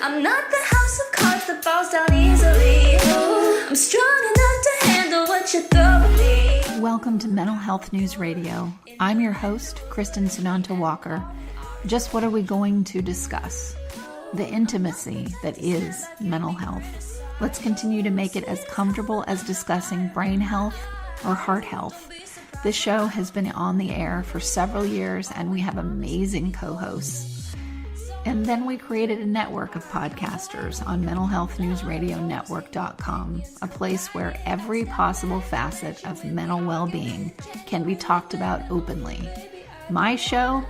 I'm not the house of cards that falls down easily. I'm strong enough to handle what you throw at me. Welcome to Mental Health News Radio. I'm your host, Kristen Sunanta Walker. Just what are we going to discuss? The intimacy that is mental health. Let's continue to make it as comfortable as discussing brain health or heart health. This show has been on the air for several years and we have amazing co-hosts. And then we created a network of podcasters on mentalhealthnewsradionetwork.com, a place where every possible facet of mental well-being can be talked about openly. My show,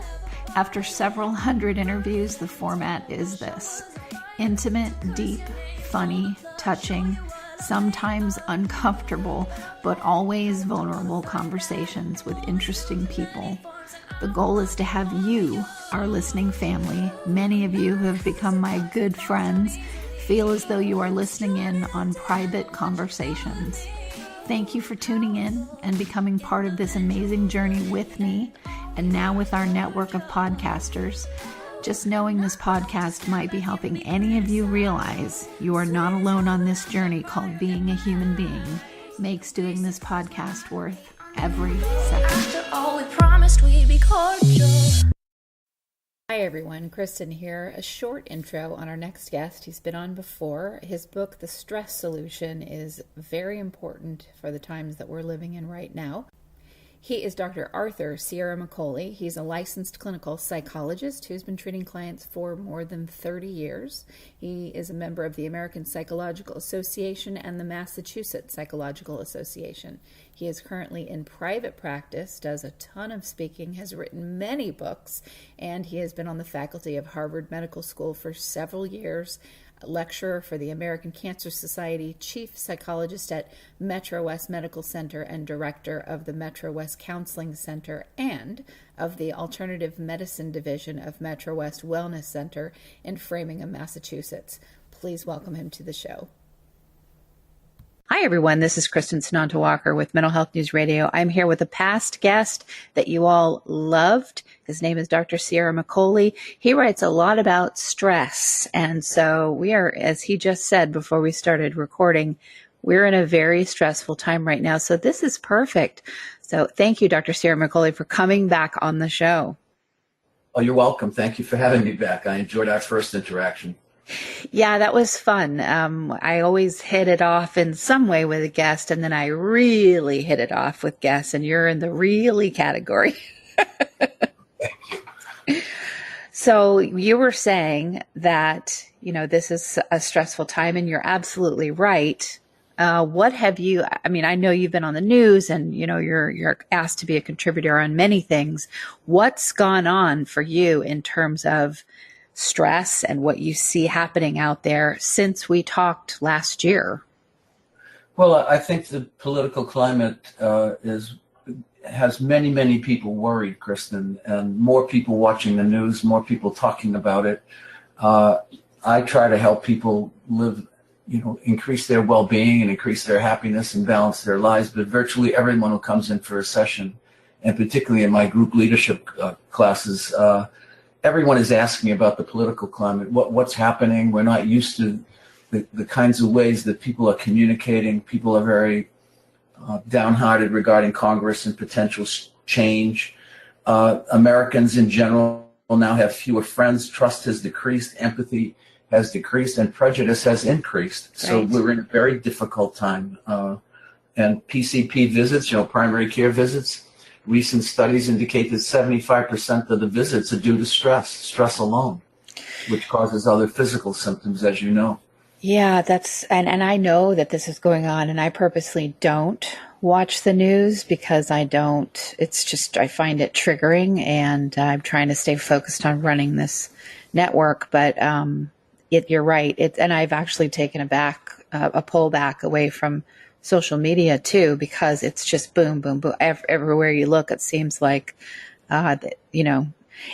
after several hundred interviews, the format is this: intimate, deep, funny, touching, sometimes uncomfortable, but always vulnerable conversations with interesting people. The goal is to have you, our listening family, many of you who have become my good friends, feel as though you are listening in on private conversations. Thank you for tuning in and becoming part of this amazing journey with me, and now with our network of podcasters. Just knowing this podcast might be helping any of you realize you are not alone on this journey called being a human being makes doing this podcast worth every second. After all we promised we'd be cordial. Hi everyone, Kristen here. A short intro on our next guest. He's been on before. His book, The Stress Solution, is very important for the times that we're living in right now. He is Dr. Arthur Ciaramicoli. He's a licensed clinical psychologist who's been treating clients for more than 30 years. He is a member of the American Psychological Association and the Massachusetts Psychological Association. He is currently in private practice, does a ton of speaking, has written many books, and he has been on the faculty of Harvard Medical School for several years, lecturer for the American Cancer Society, chief psychologist at Metro West Medical Center, and director of the Metro West Counseling Center and of the Alternative Medicine Division of Metro West Wellness Center in Framingham, Massachusetts. Please welcome him to the show. Hi, everyone. This is Kristen Sunanta Walker with Mental Health News Radio. I'm here with a past guest that you all loved. His name is Dr. Ciaramicoli. He writes a lot about stress. And so we are, as he just said before we started recording, we're in a very stressful time right now. So this is perfect. So thank you, Dr. Ciaramicoli, for coming back on the show. Oh, you're welcome. Thank you for having me back. I enjoyed our first interaction. Yeah, that was fun. I always hit it off in some way with a guest, and then I really hit it off with guests, and you're in the really category. So you were saying that, you know, this is a stressful time, and you're absolutely right. What have you, I mean, I know you've been on the news and, you know, you're asked to be a contributor on many things. What's gone on for you in terms of stress and what you see happening out there since we talked last year? Well, I think the political climate has many people worried, Kristen, and more people watching the news, more people talking about it. I try to help people live, you know, increase their well-being and increase their happiness and balance their lives. But virtually everyone who comes in for a session, and particularly in my group leadership classes, everyone is asking about the political climate, what's happening. We're not used to the kinds of ways that people are communicating. People are very downhearted regarding Congress and potential change. Americans in general now have fewer friends. Trust has decreased. Empathy has decreased. And prejudice has increased. So Right. We're in a very difficult time. And PCP visits, you know, primary care visits, recent studies indicate that 75% of the visits are due to stress alone, which causes other physical symptoms, as you know. Yeah, and I know that this is going on, and I purposely don't watch the news because I find it triggering, and I'm trying to stay focused on running this network. But you're right. And I've actually taken a pullback away from social media too, because it's just boom, boom, boom. Everywhere you look, it seems like, you know,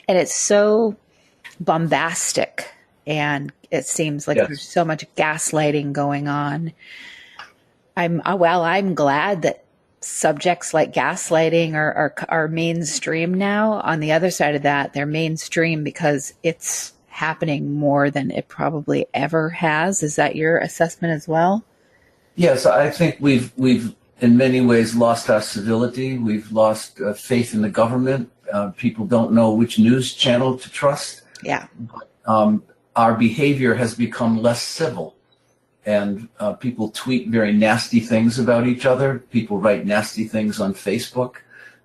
and it's so bombastic, and it seems like There's so much gaslighting going on. I'm glad that subjects like gaslighting are mainstream now. On the other side of that, they're mainstream because it's happening more than it probably ever has. Is that your assessment as well? Yes, I think we've in many ways lost our civility. We've lost faith in the government. People don't know which news channel to trust. Yeah. Our behavior has become less civil, and people tweet very nasty things about each other. People write nasty things on Facebook.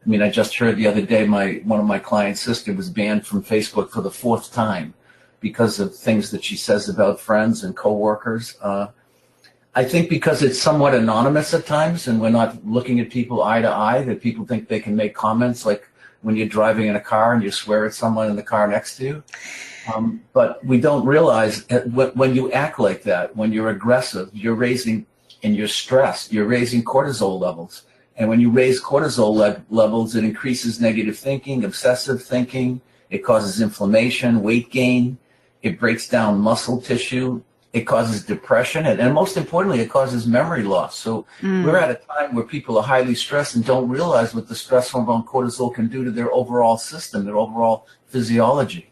I mean, I just heard the other day one of my client's sister was banned from Facebook for the 4th time because of things that she says about friends and coworkers. I think because it's somewhat anonymous at times, and we're not looking at people eye to eye, that people think they can make comments like when you're driving in a car and you swear at someone in the car next to you. But we don't realize when you act like that, when you're aggressive, you're raising, and you're stressed, you're raising cortisol levels. And when you raise cortisol levels, it increases negative thinking, obsessive thinking. It causes inflammation, weight gain. It breaks down muscle tissue. It causes depression. And most importantly, it causes memory loss. So we're at a time where people are highly stressed and don't realize what the stress hormone cortisol can do to their overall system, their overall physiology.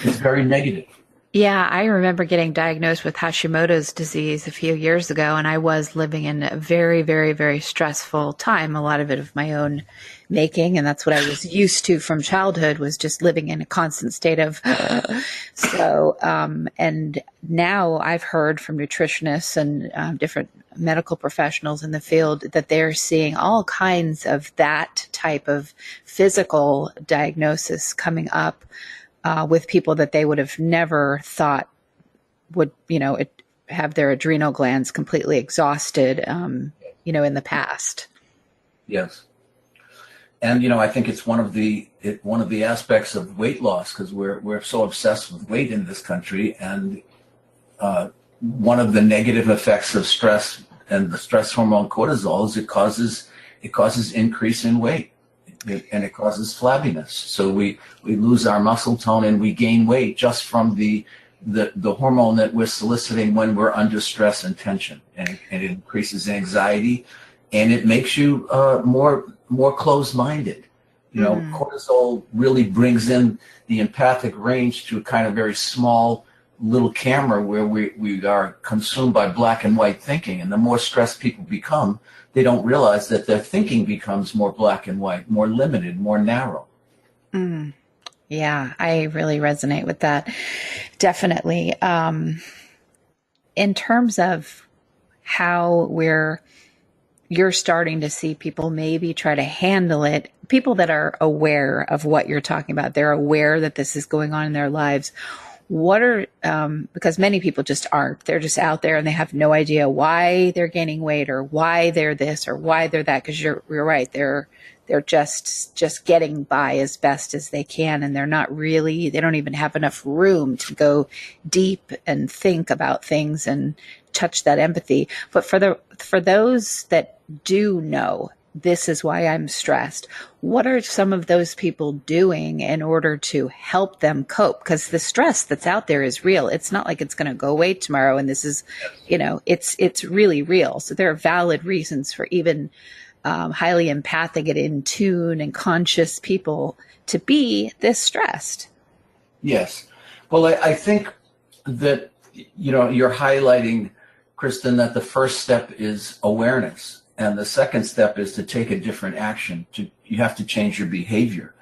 It's very negative. Yeah, I remember getting diagnosed with Hashimoto's disease a few years ago, and I was living in a very, very, very stressful time, a lot of it of my own making, and that's what I was used to from childhood, was just living in a constant state of and now I've heard from nutritionists and different medical professionals in the field that they're seeing all kinds of that type of physical diagnosis coming up with people that they would have never thought would, have their adrenal glands completely exhausted, in the past. Yes. And, I think it's one of the aspects of weight loss, because we're so obsessed with weight in this country. And one of the negative effects of stress and the stress hormone cortisol is it causes increase in weight. And it causes flabbiness. So we lose our muscle tone and we gain weight just from the hormone that we're soliciting when we're under stress and tension. And it increases anxiety, and it makes you more closed-minded. Cortisol really brings in the empathic range to a kind of very small little camera where we are consumed by black and white thinking. And the more stressed people become, they don't realize that their thinking becomes more black and white, more limited, more narrow. Yeah, I really resonate with that. Definitely. In terms of how you're starting to see people maybe try to handle it, people that are aware of what you're talking about, they're aware that this is going on in their lives. What are, because many people just aren't, they're just out there and they have no idea why they're gaining weight or why they're this or why they're that. Cause you're right. They're just getting by as best as they can. And they don't even have enough room to go deep and think about things and touch that empathy. But for those that do know, this is why I'm stressed, what are some of those people doing in order to help them cope? Because the stress that's out there is real. It's not like it's going to go away tomorrow. And this is, it's really real. So there are valid reasons for even highly empathic and in tune and conscious people to be this stressed. Yes. Well, I think that, you're highlighting, Kristen, that the first step is awareness. And the second step is to take a different action. You have to change your behavior.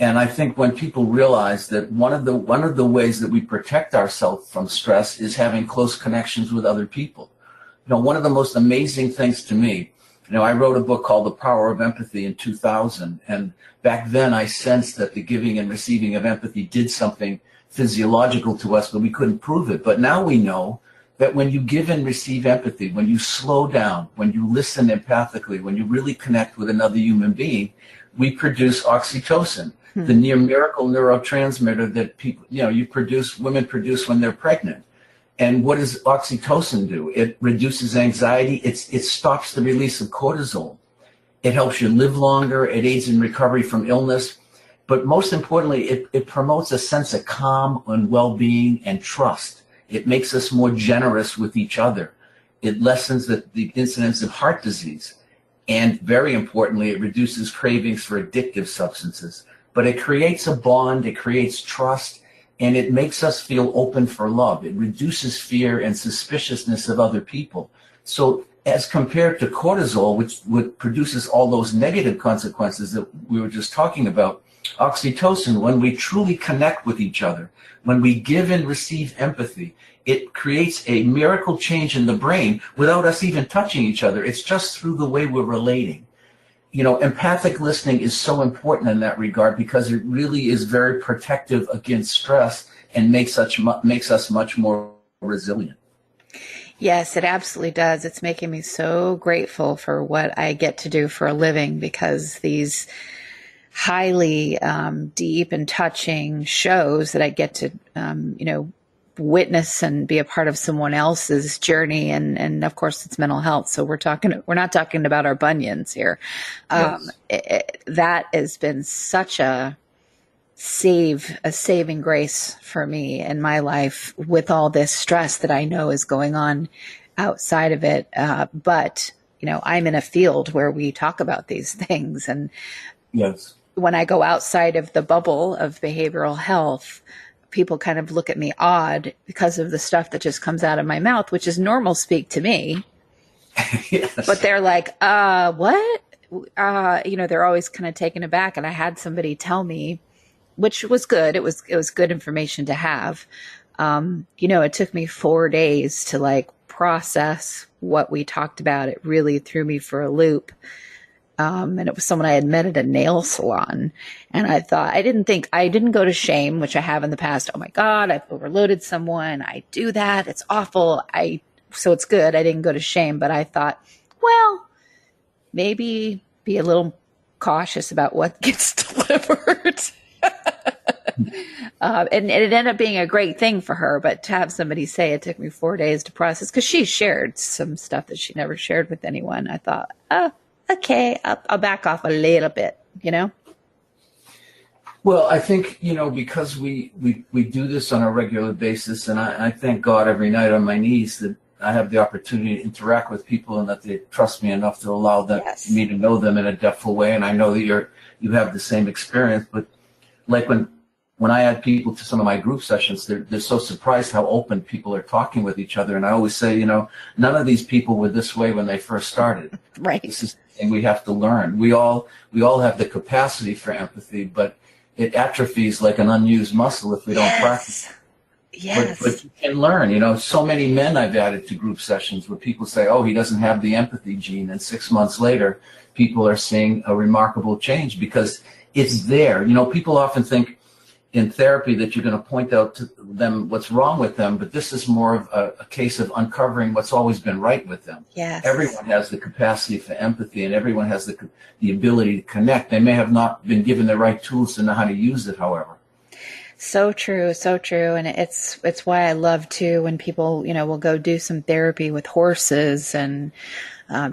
And I think when people realize that one of the ways that we protect ourselves from stress is having close connections with other people. One of the most amazing things to me, I wrote a book called The Power of Empathy in 2000. And back then I sensed that the giving and receiving of empathy did something physiological to us, but we couldn't prove it. But now we know that when you give and receive empathy, when you slow down, when you listen empathically, when you really connect with another human being, we produce oxytocin, the near miracle neurotransmitter that women produce when they're pregnant. And what does oxytocin do? It reduces anxiety. It stops the release of cortisol. It helps you live longer. It aids in recovery from illness. But most importantly, it promotes a sense of calm and well-being and trust. It makes us more generous with each other. It lessens the incidence of heart disease. And very importantly, it reduces cravings for addictive substances. But it creates a bond. It creates trust. and it makes us feel open for love. It reduces fear and suspiciousness of other people. So as compared to cortisol, which produces all those negative consequences that we were just talking about, oxytocin, when we truly connect with each other, when we give and receive empathy, it creates a miracle change in the brain without us even touching each other. It's just through the way we're relating. You know, empathic listening is so important in that regard because it really is very protective against stress and makes us much more resilient. Yes, it absolutely does. It's making me so grateful for what I get to do for a living, because these highly deep and touching shows that I get to, witness and be a part of someone else's journey. And of course it's mental health. So we're not talking about our bunions here. Yes. That has been such a saving grace for me in my life with all this stress that I know is going on outside of it. But I'm in a field where we talk about these things. And yes, when I go outside of the bubble of behavioral health, people kind of look at me odd because of the stuff that just comes out of my mouth, which is normal speak to me. yes. But they're like, what? They're always kind of taken aback. And I had somebody tell me, which was good. It was good information to have. It took me 4 days to process what we talked about. It really threw me for a loop. And it was someone I had met at a nail salon. And I thought, I didn't go to shame, which I have in the past. Oh my God, I've overloaded someone. I do that. It's awful. So it's good. I didn't go to shame, but I thought, well, maybe be a little cautious about what gets delivered. And it ended up being a great thing for her, but to have somebody say it took me 4 days to process, because she shared some stuff that she never shared with anyone. I thought, okay, I'll back off a little bit, Well, I think, because we do this on a regular basis, and I thank God every night on my knees that I have the opportunity to interact with people and that they trust me enough to allow me to know them in a depthful way. And I know that you have the same experience, but like when I add people to some of my group sessions, they're so surprised how open people are talking with each other. And I always say, none of these people were this way when they first started. Right. This is the thing we have to learn. We all have the capacity for empathy, but it atrophies like an unused muscle if we don't practice. Yes. But you can learn. So many men I've added to group sessions where people say, oh, he doesn't have the empathy gene. And 6 months later, people are seeing a remarkable change because it's there. People often think in therapy that you're going to point out to them what's wrong with them, but this is more of a case of uncovering what's always been right with them. Yes. Everyone has the capacity for empathy, and everyone has the ability to connect. They may have not been given the right tools to know how to use it, however. So true, so true. And it's why I love too when people, will go do some therapy with horses and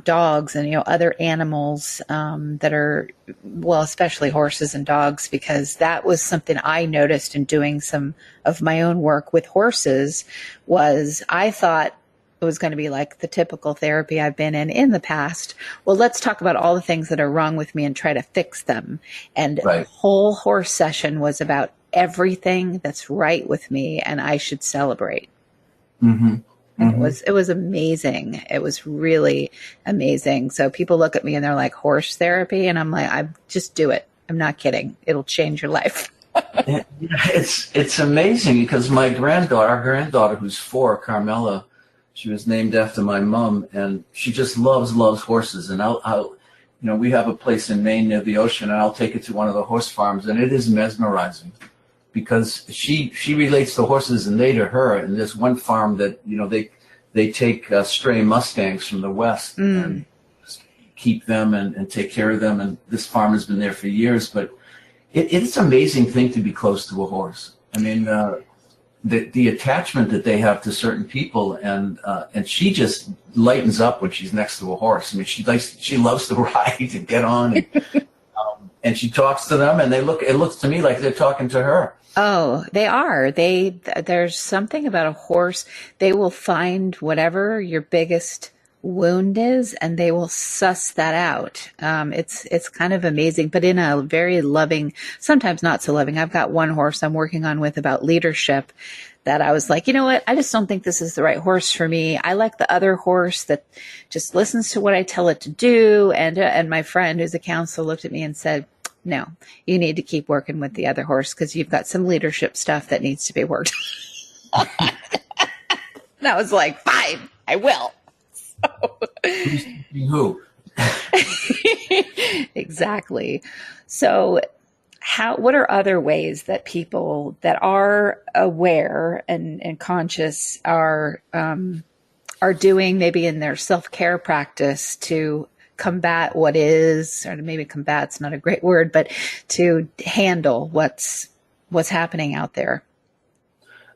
dogs and, other animals that are, well, especially horses and dogs, because that was something I noticed in doing some of my own work with horses. Was I thought it was going to be like the typical therapy I've been in the past. Well, let's talk about all the things that are wrong with me and try to fix them. And Right. The whole horse session was about everything that's right with me and I should celebrate. Mm-hmm. And it was amazing. It was really amazing. So people look at me and they're like, horse therapy? And I'm like, I just do it. I'm not kidding. It'll change your life. It's amazing because our granddaughter who's 4, Carmela, she was named after my mom, and she just loves horses. And we have a place in Maine near the ocean, and I'll take it to one of the horse farms, and it is mesmerizing because she relates the horses and they to her. And there's one farm that, they take stray Mustangs from the West and keep them and take care of them. And this farm has been there for years, but it's an amazing thing to be close to a horse. I mean, the attachment that they have to certain people, and she just lightens up when she's next to a horse. I mean, she loves to ride and get on, and she talks to them, and it looks to me like they're talking to her. Oh, they are. There's something about a horse. They will find whatever your biggest wound is, and they will suss that out. It's kind of amazing, but in a very loving, sometimes not so loving. I've got one horse I'm working on with about leadership that I was like, you know what? I just don't think this is the right horse for me. I like the other horse that just listens to what I tell it to do. And my friend who's a counselor looked at me and said, no, you need to keep working with the other horse because you've got some leadership stuff that needs to be worked on. And I was like, fine, I will. So. Who? Exactly. So what are other ways that people that are aware and conscious are doing maybe in their self-care practice to combat what is, or maybe combat's not a great word, but to handle what's happening out there?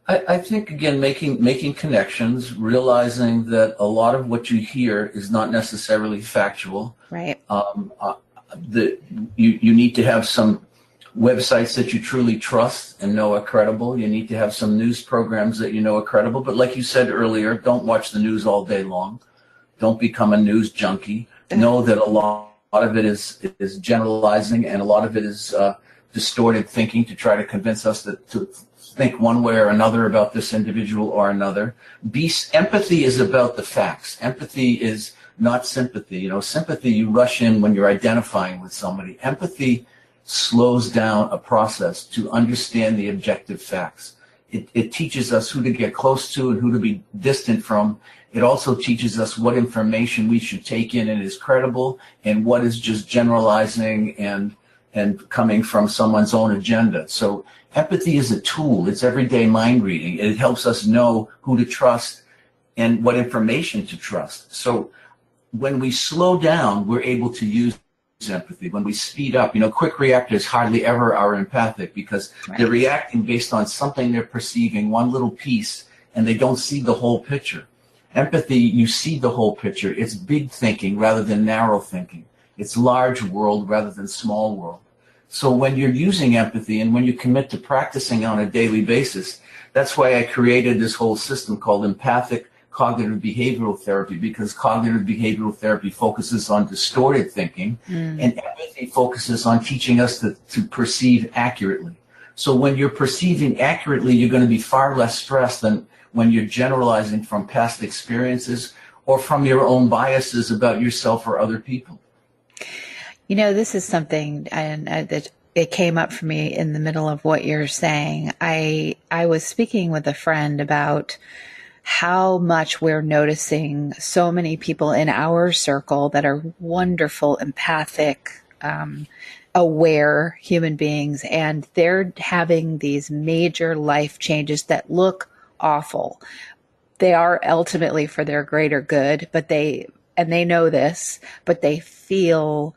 I think, again, making connections, realizing that a lot of what you hear is not necessarily factual. Right. You need to have some websites that you truly trust and know are credible. You need to have some news programs that you know are credible. But like you said earlier, don't watch the news all day long. Don't become a news junkie. Know that a lot of it is generalizing, and a lot of it is distorted thinking to try to convince us to think one way or another about this individual or another. Empathy is about the facts. Empathy is not sympathy. Sympathy, you rush in when you're identifying with somebody. Empathy slows down a process to understand the objective facts. It teaches us who to get close to and who to be distant from. It also teaches us what information we should take in and is credible, and what is just generalizing and coming from someone's own agenda. So empathy is a tool. It's everyday mind reading. It helps us know who to trust and what information to trust. So when we slow down, we're able to use empathy. When we speed up, quick reactors hardly ever are empathic because they're reacting based on something they're perceiving, one little piece, and they don't see the whole picture. Empathy, you see the whole picture. It's big thinking rather than narrow thinking. It's large world rather than small world. So when you're using empathy and when you commit to practicing on a daily basis, that's why I created this whole system called Empathic Cognitive Behavioral Therapy, because cognitive behavioral therapy focuses on distorted thinking, and empathy focuses on teaching us to perceive accurately. So when you're perceiving accurately, you're going to be far less stressed than when you're generalizing from past experiences or from your own biases about yourself or other people. This is something that it came up for me in the middle of what you're saying. I was speaking with a friend about how much we're noticing so many people in our circle that are wonderful, empathic, aware human beings, and they're having these major life changes that look awful. They are ultimately for their greater good, but they know this, but they feel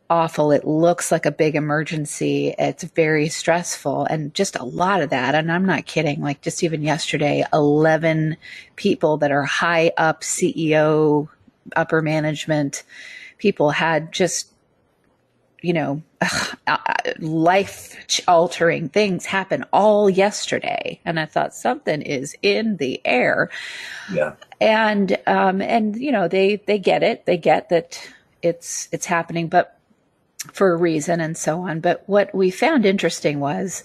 awful. It looks like a big emergency. It's very stressful, and just a lot of that. And I'm not kidding. Like just even yesterday, 11 people that are high up CEO, upper management people had just, life altering things happen all yesterday. And I thought something is in the air. Yeah. And they get it. They get that it's happening, but for a reason and so on. But what we found interesting was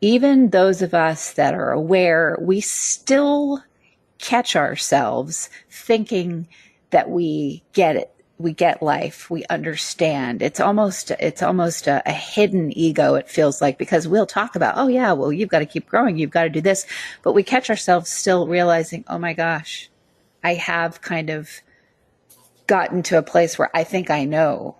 even those of us that are aware, we still catch ourselves thinking that we get it. We get life. We understand. It's almost a hidden ego. It feels like, because we'll talk about, oh yeah, well, you've got to keep growing. You've got to do this. But we catch ourselves still realizing, oh my gosh, I have kind of gotten to a place where I think I know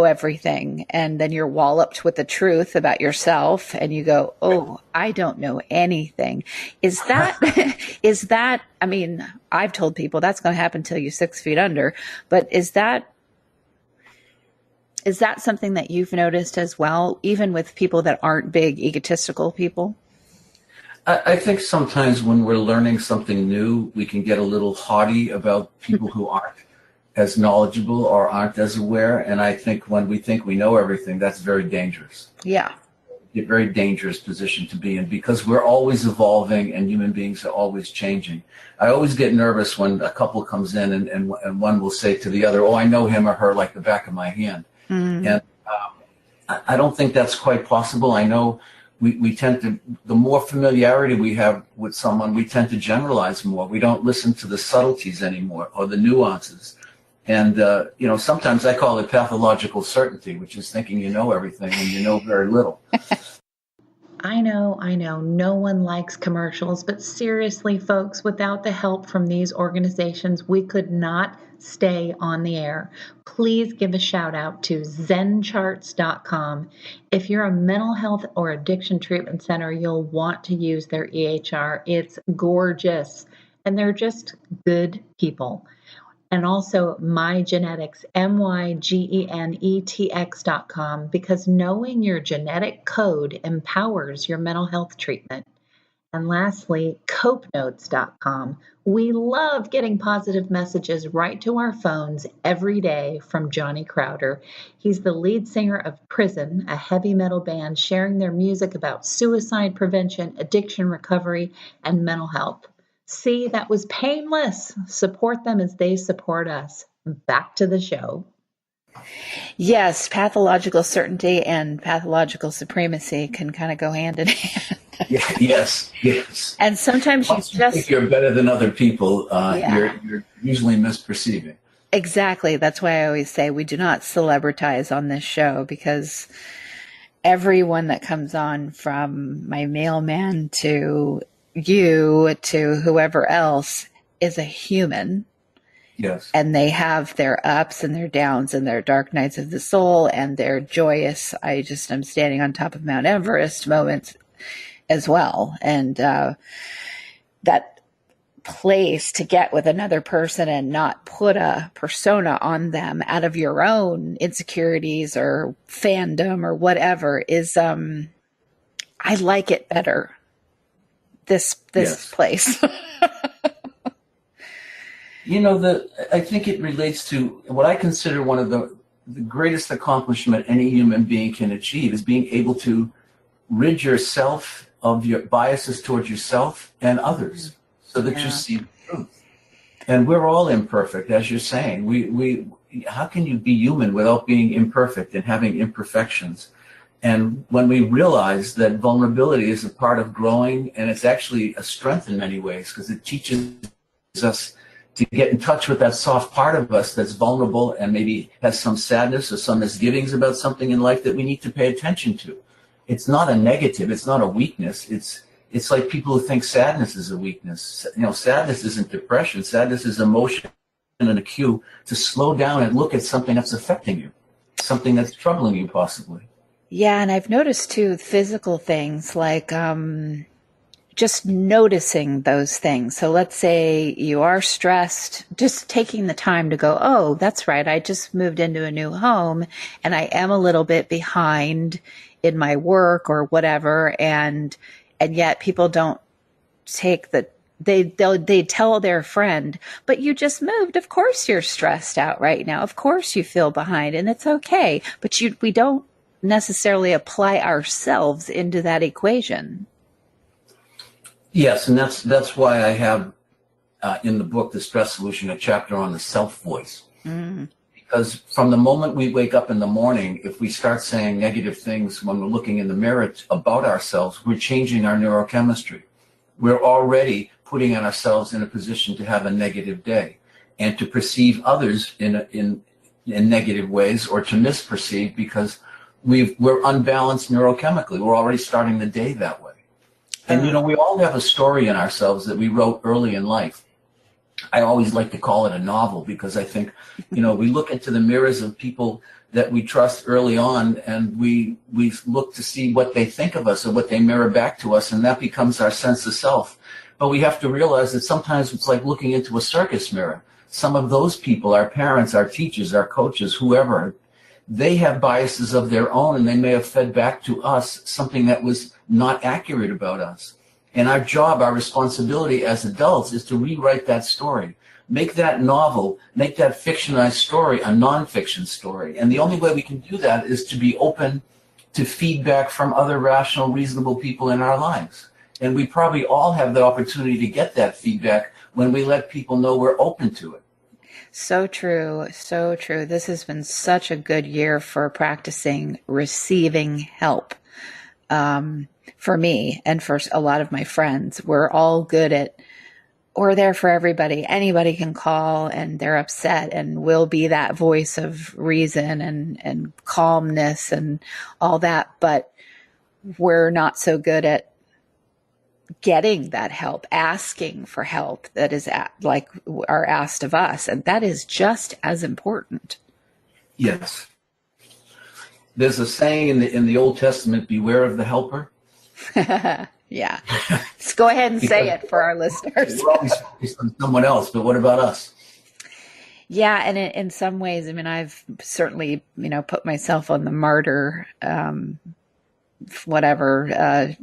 everything. And then you're walloped with the truth about yourself and you go, oh, I don't know anything. Is that, I mean, I've told people that's going to happen till you're 6 feet under, but is that something that you've noticed as well, even with people that aren't big egotistical people? I think sometimes when we're learning something new, we can get a little haughty about people who aren't as knowledgeable or aren't as aware. And I think when we think we know everything, that's very dangerous. Yeah. very dangerous position to be in, because we're always evolving and human beings are always changing. I always get nervous when a couple comes in and one will say to the other, "Oh, I know him or her like the back of my hand." And I don't think that's quite possible. I know we tend to, the more familiarity we have with someone, we tend to generalize more. We don't listen to the subtleties anymore or the nuances. And, sometimes I call it pathological certainty, which is thinking you know everything when you know very little. I know, no one likes commercials, but seriously, folks, without the help from these organizations, we could not stay on the air. Please give a shout out to zencharts.com. If you're a mental health or addiction treatment center, you'll want to use their EHR. It's gorgeous, and they're just good people. And also MyGenetics, MyGenetx.com, because knowing your genetic code empowers your mental health treatment. And lastly, CopeNotes.com. We love getting positive messages right to our phones every day from Johnny Crowder. He's the lead singer of Prison, a heavy metal band sharing their music about suicide prevention, addiction recovery, and mental health. See, that was painless. Support them as they support us. Back to the show. Yes, pathological certainty and pathological supremacy can kind of go hand in hand. Yes. And sometimes Once you think you're better than other people, you're usually misperceiving. Exactly. That's why I always say we do not celebritize on this show, because everyone that comes on, from my mailman to you to whoever else, is a human. Yes. And they have their ups and their downs and their dark nights of the soul and their joyous, I'm standing on top of Mount Everest moments as well. And that place to get with another person and not put a persona on them out of your own insecurities or fandom or whatever is, I like it better. This Yes. place. I think it relates to what I consider one of the greatest accomplishment any human being can achieve, is being able to rid yourself of your biases towards yourself and others, so that you see the truth. And we're all imperfect, as you're saying. We how can you be human without being imperfect and having imperfections? And when we realize that vulnerability is a part of growing, and it's actually a strength in many ways, because it teaches us to get in touch with that soft part of us that's vulnerable and maybe has some sadness or some misgivings about something in life that we need to pay attention to. It's not a negative. It's not a weakness. It's like people who think sadness is a weakness. Sadness isn't depression. Sadness is emotion and a cue to slow down and look at something that's affecting you, something that's troubling you possibly. Yeah, and I've noticed too, physical things like just noticing those things. So let's say you are stressed, just taking the time to go, oh, that's right, I just moved into a new home and I am a little bit behind in my work or whatever, and yet people don't take they tell their friend, but you just moved. Of course you're stressed out right now. Of course you feel behind, and it's okay. But we don't necessarily apply ourselves into that equation. Yes, and that's why I have in the book, The Stress Solution, a chapter on the self-voice. Because from the moment we wake up in the morning, if we start saying negative things when we're looking in the mirror about ourselves, we're changing our neurochemistry. We're already putting ourselves in a position to have a negative day and to perceive others in negative ways, or to misperceive, because we're unbalanced neurochemically. We're already starting the day that way. And, we all have a story in ourselves that we wrote early in life. I always like to call it a novel, because I think, we look into the mirrors of people that we trust early on, and we look to see what they think of us or what they mirror back to us, and that becomes our sense of self. But we have to realize that sometimes it's like looking into a circus mirror. Some of those people, our parents, our teachers, our coaches, whoever, they have biases of their own, and they may have fed back to us something that was not accurate about us. And our job, our responsibility as adults, is to rewrite that story. Make that novel, make that fictionalized story a nonfiction story. And the only way we can do that is to be open to feedback from other rational, reasonable people in our lives. And we probably all have the opportunity to get that feedback when we let people know we're open to it. So true. So true. This has been such a good year for practicing receiving help. For me and for a lot of my friends, we're all good at, we're there for everybody. Anybody can call and they're upset, and we'll be that voice of reason and calmness and all that. But we're not so good at getting that help, asking for help that is are asked of us. And that is just as important. Yes. There's a saying in the Old Testament, beware of the helper. Yeah. Let's go ahead and say it for our listeners. We're always focused on someone else, but what about us? Yeah. And in some ways, I mean, I've certainly, put myself on the martyr,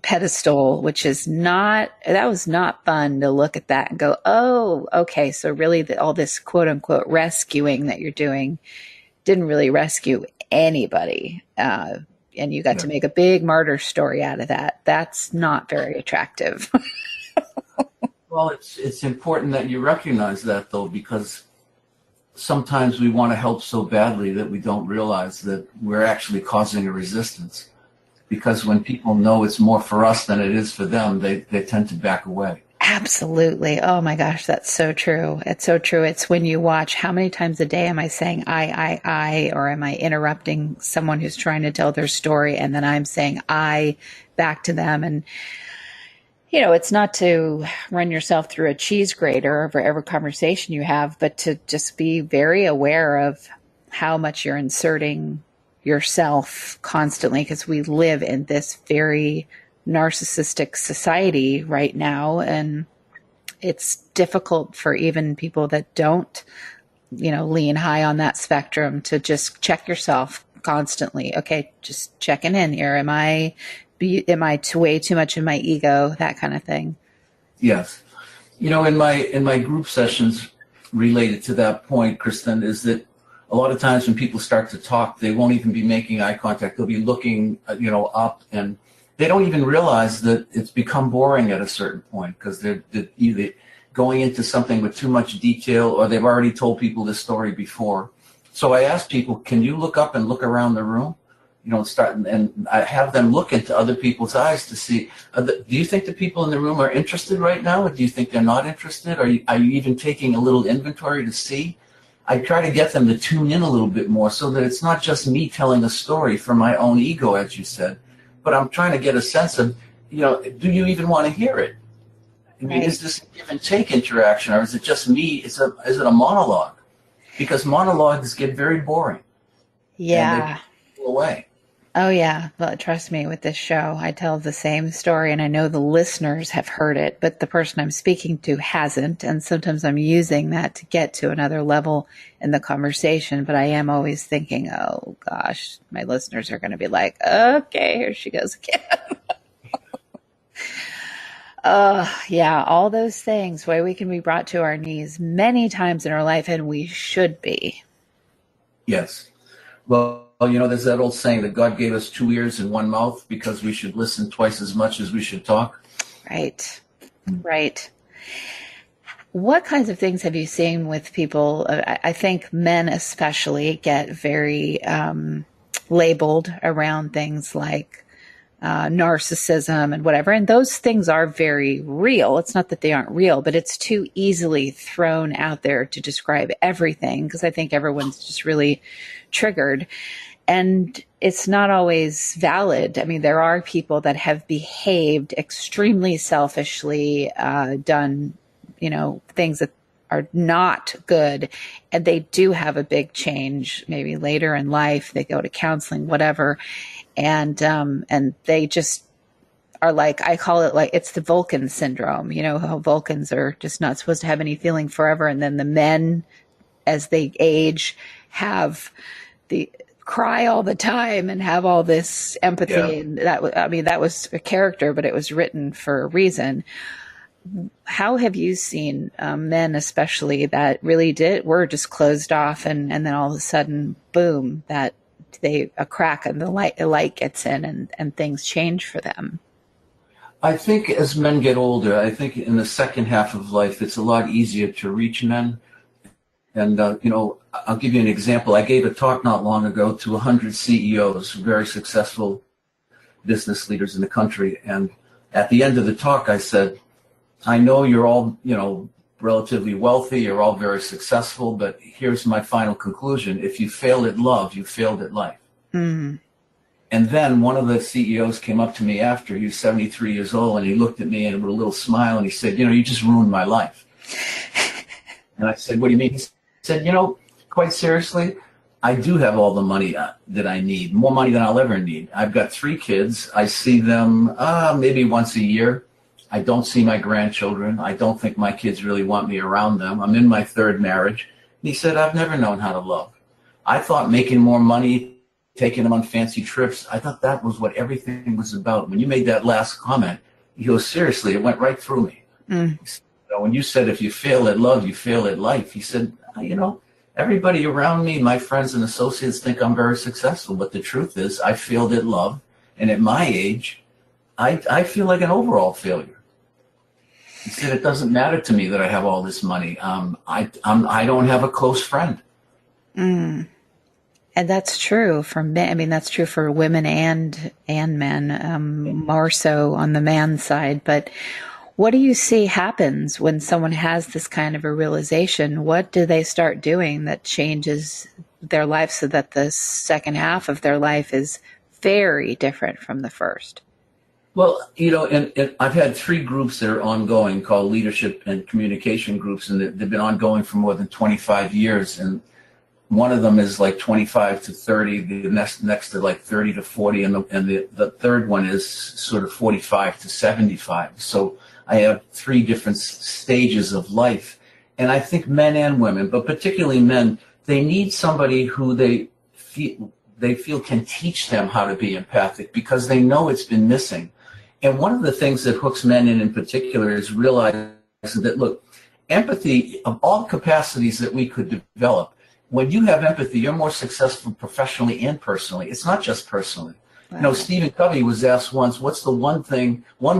pedestal, which is that was not fun to look at that and go, oh, okay. So really all this quote unquote rescuing that you're doing didn't really rescue anybody. And you got to make a big martyr story out of that. That's not very attractive. Well, it's important that you recognize that, though, because sometimes we want to help so badly that we don't realize that we're actually causing a resistance. Because when people know it's more for us than it is for them, they tend to back away. Absolutely. Oh my gosh, that's so true. It's so true. It's when you watch, how many times a day am I saying I, or am I interrupting someone who's trying to tell their story, and then I'm saying I back to them. And, it's not to run yourself through a cheese grater over every conversation you have, but to just be very aware of how much you're inserting yourself constantly, because we live in this very narcissistic society right now, and it's difficult for even people that don't lean high on that spectrum to just check yourself constantly. Okay, just checking in here. Am I way too much in my ego, that kind of thing? Yes. In my group sessions related to that point, Kristen, is that a lot of times when people start to talk, they won't even be making eye contact. They'll be looking up, and they don't even realize that it's become boring at a certain point, because they're either going into something with too much detail, or they've already told people this story before. So I ask people, can you look up and look around the room? And I have them look into other people's eyes to see, do you think the people in the room are interested right now? Or do you think they're not interested? Are you even taking a little inventory to see? I try to get them to tune in a little bit more, so that it's not just me telling a story for my own ego, as you said, but I'm trying to get a sense of, do you even want to hear it? I mean, is this a give and take interaction, or is it just me? Is it a monologue? Because monologues get very boring. Yeah. And they go away. Oh, yeah. Well, trust me, with this show, I tell the same story, and I know the listeners have heard it, but the person I'm speaking to hasn't. And sometimes I'm using that to get to another level in the conversation. But I am always thinking, oh, gosh, my listeners are going to be like, okay, here she goes again. Yeah, all those things, why we can be brought to our knees many times in our life, and we should be. Yes. Well, there's that old saying that God gave us 2 ears and 1 mouth because we should listen twice as much as we should talk. Right. Right. What kinds of things have you seen with people? I think men especially get very labeled around things like narcissism and whatever. And those things are very real. It's not that they aren't real, but it's too easily thrown out there to describe everything, because I think everyone's just really triggered. And it's not always valid. I mean, there are people that have behaved extremely selfishly, done, things that are not good. And they do have a big change, maybe later in life. They go to counseling, whatever. And they just are like, I call it like, it's the Vulcans Syndrome. How Vulcans are just not supposed to have any feeling forever. And then the men, as they age, have the cry all the time and have all this empathy. Yeah. And that was a character, but it was written for a reason. How have you seen men, especially, that really were just closed off, and then all of a sudden, boom, that a crack in the light gets in and things change for them? I think as men get older, I think in the second half of life, it's a lot easier to reach men. And, I'll give you an example. I gave a talk not long ago to 100 CEOs, very successful business leaders in the country. And at the end of the talk, I said, I know you're all, relatively wealthy, you're all very successful, but here's my final conclusion. If you failed at love, you failed at life. Mm. And then one of the CEOs came up to me after, he was 73 years old, and he looked at me and with a little smile and he said, you just ruined my life. And I said, what do you mean? He said, quite seriously, I do have all the money that I need, more money than I'll ever need. I've got 3 kids. I see them maybe once a year. I don't see my grandchildren. I don't think my kids really want me around them. I'm in my 3rd marriage. And he said, I've never known how to love. I thought making more money, taking them on fancy trips, I thought that was what everything was about. When you made that last comment, he goes, seriously, it went right through me. Mm. When you said, if you fail at love, you fail at life, he said, everybody around me, my friends and associates think I'm very successful, but the truth is I failed at love. And at my age, I feel like an overall failure. He said, it doesn't matter to me that I have all this money. I don't have a close friend. Mm. And that's true for men. I mean, that's true for women and men, more so on the man side. But what do you see happens when someone has this kind of a realization? What do they start doing that changes their life so that the second half of their life is very different from the first? Well, and I've had 3 groups that are ongoing called leadership and communication groups, and they've been ongoing for more than 25 years. And one of them is like 25 to 30, the next to like 30 to 40, and the third one is sort of 45 to 75. So I have 3 different stages of life. And I think men and women, but particularly men, they need somebody who they feel can teach them how to be empathic because they know it's been missing. And one of the things that hooks men in particular is realizing that, look, empathy, of all capacities that we could develop, when you have empathy, you're more successful professionally and personally. It's not just personally. Wow. Stephen Covey was asked once, what's the one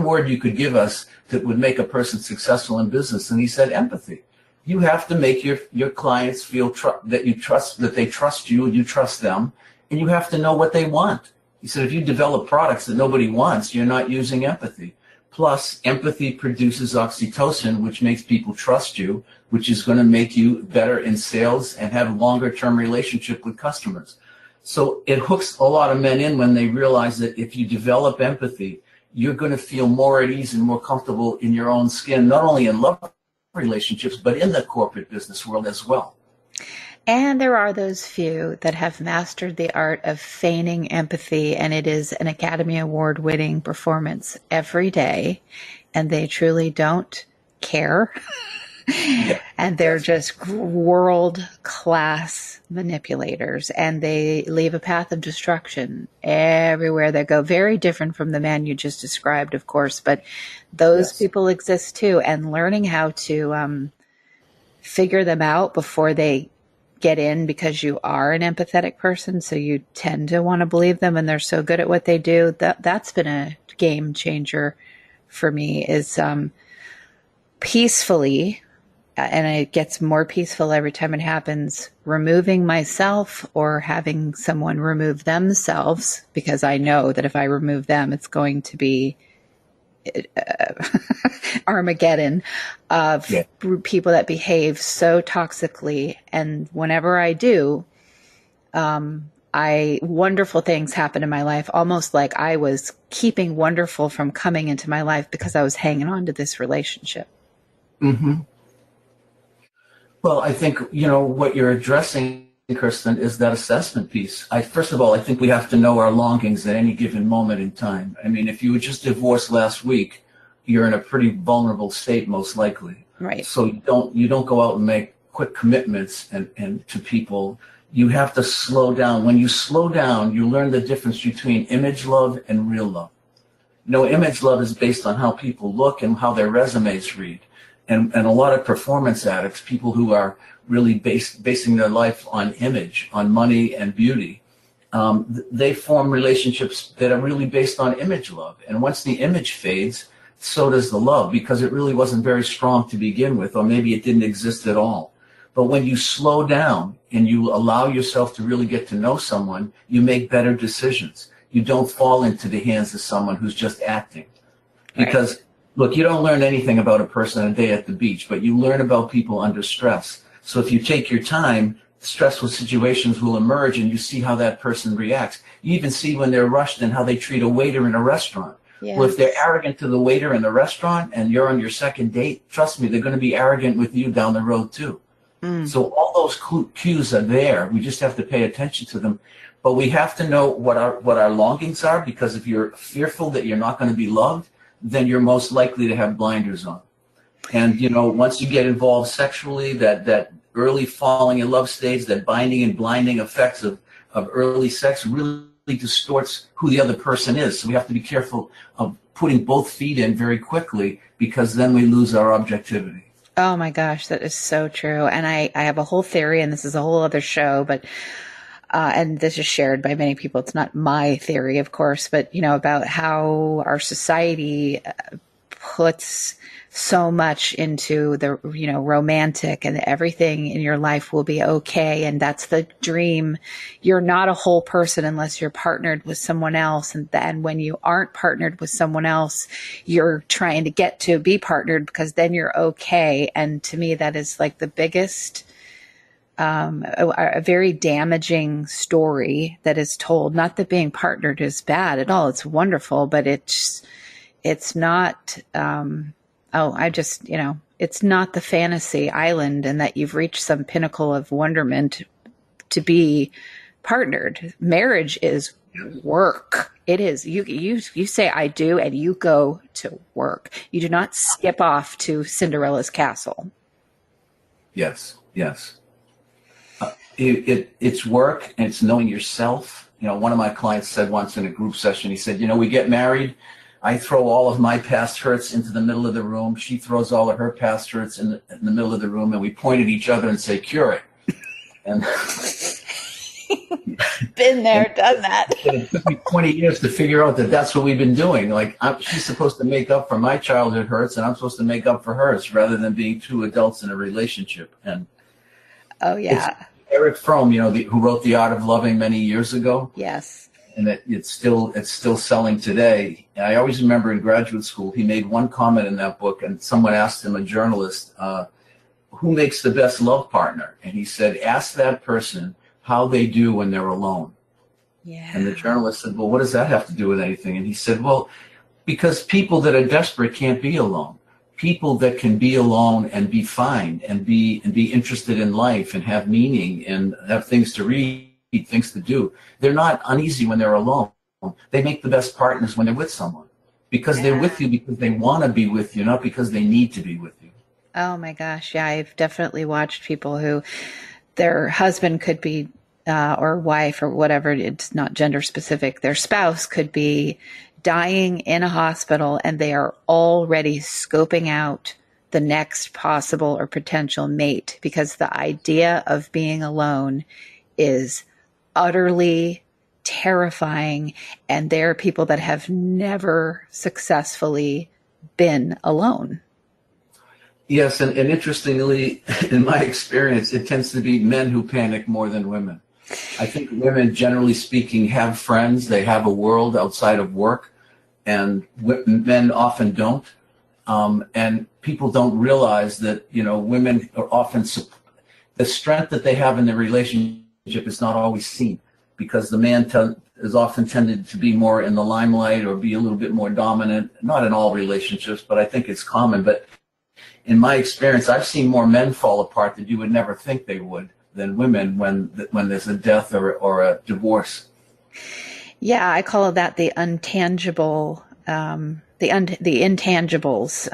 word you could give us that would make a person successful in business? And he said, empathy. You have to make your clients feel that they trust you and you trust them, and you have to know what they want. He said, if you develop products that nobody wants, you're not using empathy. Plus, empathy produces oxytocin, which makes people trust you, which is going to make you better in sales and have a longer-term relationship with customers. So it hooks a lot of men in when they realize that if you develop empathy, you're going to feel more at ease and more comfortable in your own skin, not only in love relationships, but in the corporate business world as well. And there are those few that have mastered the art of feigning empathy, and it is an Academy Award-winning performance every day, and they truly don't care. Yeah. And they're just world-class manipulators, and they leave a path of destruction everywhere they go. Very different from the man you just described, of course, but those people exist too, and learning how to figure them out before they get in, because you are an empathetic person, so you tend to want to believe them, and they're so good at what they do. That's been a game changer for me, is peacefully, and it gets more peaceful every time it happens, removing myself or having someone remove themselves, because I know that if I remove them, it's going to be Armageddon of people that behave so toxically. And whenever I do, wonderful things happen in my life, almost like I was keeping wonderful from coming into my life because I was hanging on to this relationship. Mm-hmm. Well, I think, what you're addressing, Kristen, is that assessment piece. First of all, I think we have to know our longings at any given moment in time. I mean, if you were just divorced last week, you're in a pretty vulnerable state, most likely. Right. So you don't go out and make quick commitments and to people. You have to slow down. When you slow down, you learn the difference between image love and real love. Image love is based on how people look and how their resumes read. And a lot of performance addicts, people who are really basing their life on image, on money and beauty, they form relationships that are really based on image love. And once the image fades, so does the love, because it really wasn't very strong to begin with, or maybe it didn't exist at all. But when you slow down and you allow yourself to really get to know someone, you make better decisions. You don't fall into the hands of someone who's just acting. Because, look, you don't learn anything about a person a day at the beach, but you learn about people under stress. So if you take your time, stressful situations will emerge and you see how that person reacts. You even see when they're rushed and how they treat a waiter in a restaurant. Yes. Well, if they're arrogant to the waiter in the restaurant and you're on your second date, trust me, they're going to be arrogant with you down the road too. So all those cues are there. We just have to pay attention to them. But we have to know what our longings are, because if you're fearful that you're not going to be loved, then you're most likely to have blinders on. And, you know, once you get involved sexually, that early falling in love stage, that binding and blinding effects of early sex really distorts who the other person is. So we have to be careful of putting both feet in very quickly, because then we lose our objectivity. Oh my gosh, that is so true. And I have a whole theory, and this is a whole other show, but and this is shared by many people. It's not my theory, of course, but, you know, about how our society puts so much into the, you know, romantic, and everything in your life will be okay. And that's the dream. You're not a whole person unless you're partnered with someone else. And then when you aren't partnered with someone else, you're trying to get to be partnered, because then you're okay. And to me, that is like the biggest, a very damaging story that is told. Not that being partnered is bad at all. It's wonderful, but it's not, it's not the fantasy island, and that you've reached some pinnacle of wonderment to be partnered. Marriage is work. It is. You say I do, and you go to work. You do not skip off to Cinderella's castle. Yes. It's work, and it's knowing yourself. You know, one of my clients said once in a group session, he said, you know, we get married, I throw all of my past hurts into the middle of the room. She throws all of her past hurts in the middle of the room, and we point at each other and say, cure it. And been there, done that. It took me 20 years to figure out that that's what we've been doing. Like, she's supposed to make up for my childhood hurts, and I'm supposed to make up for hers, rather than being two adults in a relationship. And oh yeah, Eric Fromm, you know, who wrote The Art of Loving many years ago. Yes. And it's still selling today. And I always remember in graduate school, he made one comment in that book, and someone asked him, a journalist, who makes the best love partner? And he said, ask that person how they do when they're alone. Yeah. And the journalist said, well, what does that have to do with anything? And he said, well, because people that are desperate can't be alone. People that can be alone and be fine and be interested in life and have meaning and have things to read, things to do, they're not uneasy when they're alone. They make the best partners when they're with someone, because they're with you because they want to be with you, not because they need to be with you. Oh my gosh. Yeah, I've definitely watched people who their husband could be, or wife or whatever, it's not gender specific, their spouse could be dying in a hospital, and they are already scoping out the next possible or potential mate, because the idea of being alone is utterly terrifying. And there are people that have never successfully been alone. Yes, and interestingly, in my experience, it tends to be men who panic more than women. I think women, generally speaking, have friends. They have a world outside of work, and men often don't. And people don't realize that, you know, women are often, the strength that they have in their relationship is not always seen, because the man is often tended to be more in the limelight or be a little bit more dominant. Not in all relationships, but I think it's common. But in my experience, I've seen more men fall apart that you would never think they would than women when there's a death or a divorce. Yeah, I call that the untangible, the intangibles,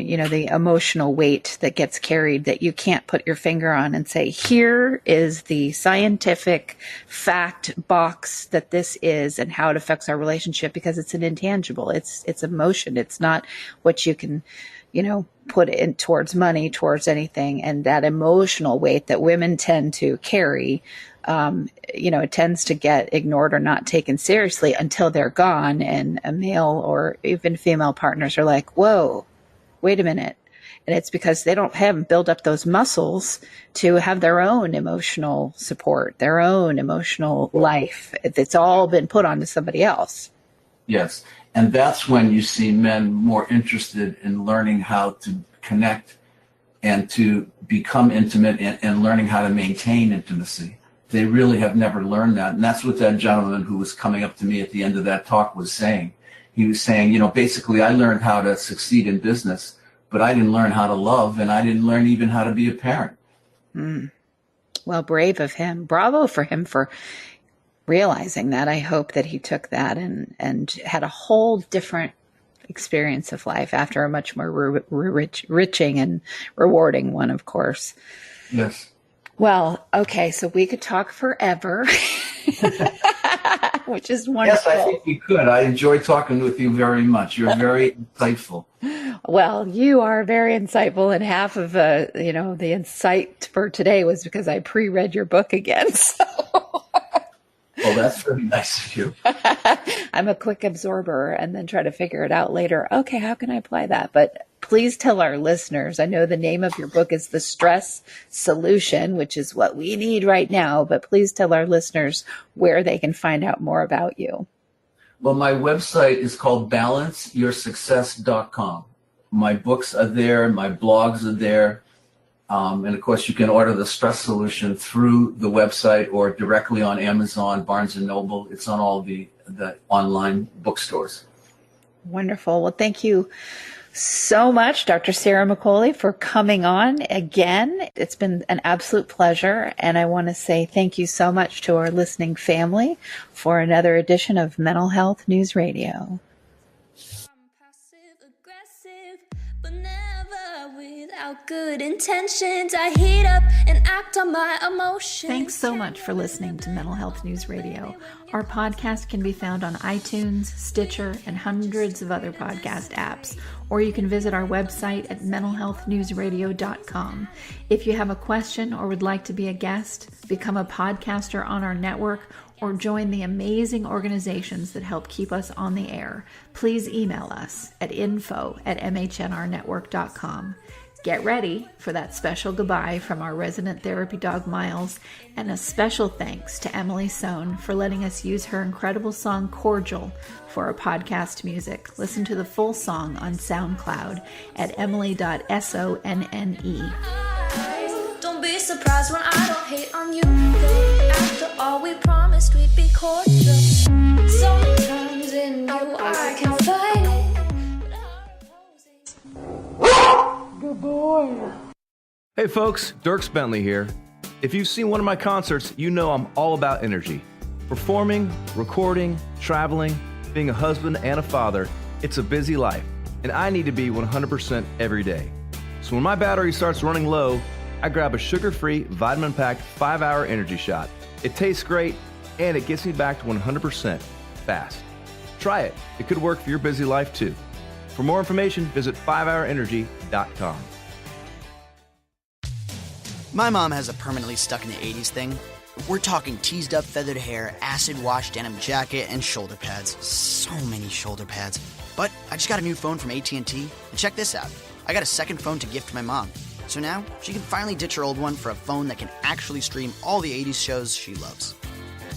you know, the emotional weight that gets carried that you can't put your finger on and say, here is the scientific fact box that this is and how it affects our relationship, because it's an intangible. It's emotion. It's not what you can, put it towards money, towards anything. And that emotional weight that women tend to carry, it tends to get ignored or not taken seriously until they're gone. And a male or even female partners are like, whoa, wait a minute. And it's because they haven't built up those muscles to have their own emotional support, their own emotional life. It's all been put onto somebody else. Yes. And that's when you see men more interested in learning how to connect and to become intimate and learning how to maintain intimacy. They really have never learned that. And that's what that gentleman who was coming up to me at the end of that talk was saying. He was saying, basically I learned how to succeed in business, but I didn't learn how to love, and I didn't learn even how to be a parent. Well, brave of him. Bravo for him for realizing that. I hope that he took that and had a whole different experience of life after a much more enriching and rewarding one, of course. Yes. Well, okay, so we could talk forever, which is wonderful. Yes, I think we could. I enjoy talking with you very much. You're very insightful. Well, you are very insightful, and half of the insight for today was because I pre-read your book again. So. Well, that's very nice of you. I'm a quick absorber and then try to figure it out later. Okay, how can I apply that? But please tell our listeners, I know the name of your book is The Stress Solution, which is what we need right now, but please tell our listeners where they can find out more about you. Well, my website is called balanceyoursuccess.com. My books are there, my blogs are there. And of course, you can order the Stress Solution through the website or directly on Amazon, Barnes & Noble. It's on all the online bookstores. Wonderful. Well, thank you so much, Dr. Ciaramicoli, for coming on again. It's been an absolute pleasure. And I want to say thank you so much to our listening family for another edition of Mental Health News Radio. But never without good intentions. I heat up and act on my emotions. Thanks so much for listening to Mental Health News Radio. Our podcast can be found on iTunes, Stitcher, and hundreds of other podcast apps. Or you can visit our website at mentalhealthnewsradio.com. If you have a question or would like to be a guest, become a podcaster on our network, or join the amazing organizations that help keep us on the air, please email us at info@mhnrnetwork.com. Get ready for that special goodbye from our resident therapy dog, Miles, and a special thanks to Emily Sohn for letting us use her incredible song, Cordial, for our podcast music. Listen to the full song on SoundCloud at emily.sonne. Don't be surprised when I don't hate on you. After all, we promised we'd be cordial. Sometimes in you I can fight it. Good boy. Hey folks, Dirks Bentley here. If you've seen one of my concerts, you know I'm all about energy. Performing, recording, traveling, being a husband and a father, it's a busy life, and I need to be 100% every day. So when my battery starts running low, I grab a sugar-free, vitamin-packed 5-hour energy shot. It tastes great, and it gets me back to 100% fast. Try it. It could work for your busy life too. For more information, visit 5hourenergy.com. My mom has a permanently stuck in the 80s thing. We're talking teased up feathered hair, acid wash denim jacket, and shoulder pads. So many shoulder pads. But I just got a new phone from AT&T, and check this out. I got a second phone to gift my mom. So now she can finally ditch her old one for a phone that can actually stream all the 80s shows she loves.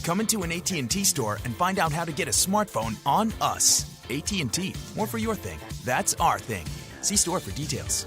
Come into an AT&T store and find out how to get a smartphone on us. AT&T, more for your thing. That's our thing. See store for details.